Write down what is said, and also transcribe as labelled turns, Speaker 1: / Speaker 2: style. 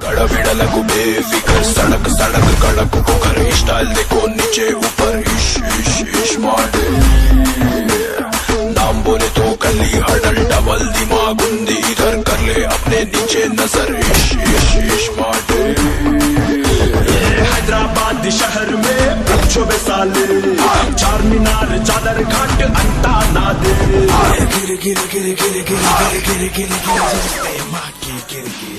Speaker 1: गड़बिड़लगु बेफिकर सड़क सड़क कड़क कुकर स्टाइल देखो नीचे ऊपर इश इश इश माडे नाम बोले तो गली हडल डबल दिमाग उंदी इधर कर ले अपने नीचे नजर इश इश इश माडे
Speaker 2: हैदराबाद शहर में पूछो बेसाले चार मीनार चादर घाट अंटा ना दे गिर गिर गिर गिर गिर गिर गिर गिर गिर गिर गिर गिर गिर